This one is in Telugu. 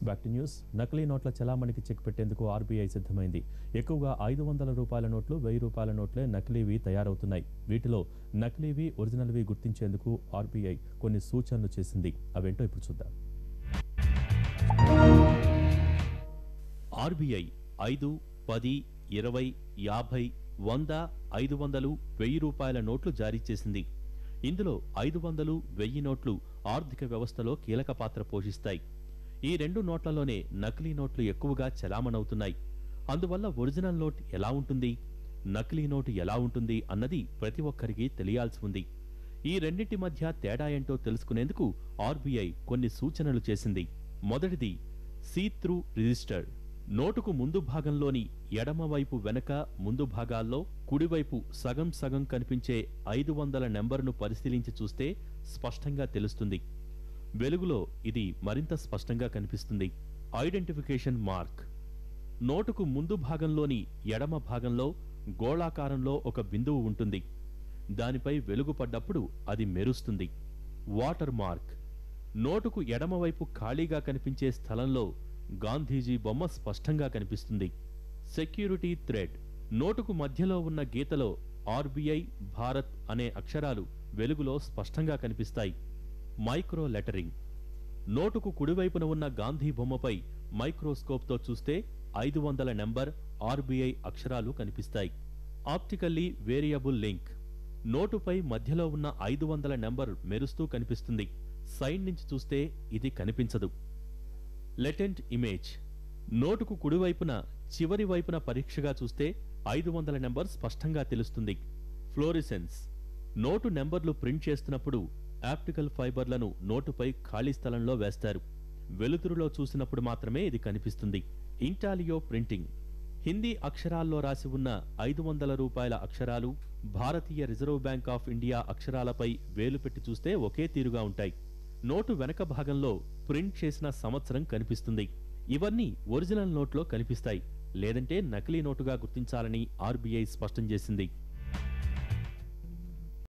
Back to news. నకిలీ నోట్ల చలామణికి చెక్ పెట్టేందుకు ఆర్బీఐ సిద్ధమైంది. ఎక్కువగా 500 రూపాయల నోట్లు, 1000 రూపాయల నోట్లే నకిలీవి తయారవుతున్నాయి. వీటిలో నకిలీవి, ఒరిజినల్వి గుర్తించేందుకు ఆర్బీఐ కొన్ని సూచనలు చేసింది. అవేంటో ఇప్పుడు చూద్దాం. ఆర్బీఐ 5, 10, 20, 50, 100, 500, 1000 రూపాయల నోట్లు జారీ చేసింది. ఇందులో 500, 1000 నోట్లు ఆర్థిక వ్యవస్థలో కీలక పాత్ర పోషిస్తాయి. ఈ రెండు నోట్లలోనే నకిలీ నోట్లు ఎక్కువగా చలామణవుతున్నాయి. అందువల్ల ఒరిజినల్ నోట్ ఎలా ఉంటుంది, నకిలీ నోటు ఎలా ఉంటుంది అన్నది ప్రతి ఒక్కరికి తెలియాల్సి ఉంది. ఈ రెండింటి మధ్య తేడా ఏంటో తెలుసుకునేందుకు ఆర్బీఐ కొన్ని సూచనలు చేసింది. మొదటిది సీ త్రూ రిజిస్టర్. నోటుకు ముందు భాగంలోని ఎడమవైపు వెనక ముందు భాగాల్లో కుడివైపు సగం సగం కనిపించే 500 నెంబరును పరిశీలించి చూస్తే స్పష్టంగా తెలుస్తుంది. వెలుగులో ఇది మరింత స్పష్టంగా కనిపిస్తుంది. Identification mark. నోటుకు ముందు భాగంలోని ఎడమ భాగంలో గోళాకారంలో ఒక బిందువు ఉంటుంది. దానిపై వెలుగు పడ్డప్పుడు అది మెరుస్తుంది. Watermark. నోటుకు ఎడమవైపు ఖాళీగా కనిపించే స్థలంలో గాంధీజీ బొమ్మ స్పష్టంగా కనిపిస్తుంది. Security thread. నోటుకు మధ్యలో ఉన్న గీతలో ఆర్బీఐ, భారత్ అనే అక్షరాలు వెలుగులో స్పష్టంగా కనిపిస్తాయి. Micro lettering. నోటుకు కుడివైపున ఉన్న గాంధీ బొమ్మపై మైక్రోస్కోప్తో చూస్తే 500 నెంబర్, ఆర్బీఐ అక్షరాలు కనిపిస్తాయి. Optically variable link. నోటుపై మధ్యలో ఉన్న 500 నెంబర్ మెరుస్తూ కనిపిస్తుంది. సైడ్ నుంచి చూస్తే ఇది కనిపించదు. Latent image. నోటుకు కుడివైపున చివరి వైపున పరీక్షగా చూస్తే 500 నెంబర్ స్పష్టంగా తెలుస్తుంది. ఫ్లోరిసెన్స్. నోటు నెంబర్లు ప్రింట్ చేస్తున్నప్పుడు ఆప్టికల్ ఫైబర్లను నోటుపై ఖాళీ స్థలంలో వేస్తారు. వెలుతురులో చూసినప్పుడు మాత్రమే ఇది కనిపిస్తుంది. ఇంటాలియో ప్రింటింగ్. హిందీ అక్షరాల్లో రాసి ఉన్న 500 రూపాయల అక్షరాలు భారతీయ రిజర్వ్ బ్యాంక్ ఆఫ్ ఇండియా అక్షరాలపై వేలు పెట్టి చూస్తే ఒకే తీరుగా ఉంటాయి. నోటు వెనక భాగంలో ప్రింట్ చేసిన సంవత్సరం కనిపిస్తుంది. ఇవన్నీ ఒరిజినల్ నోట్లో కనిపిస్తాయి. లేదంటే నకిలీ నోటుగా గుర్తించాలని ఆర్బీఐ స్పష్టం చేసింది.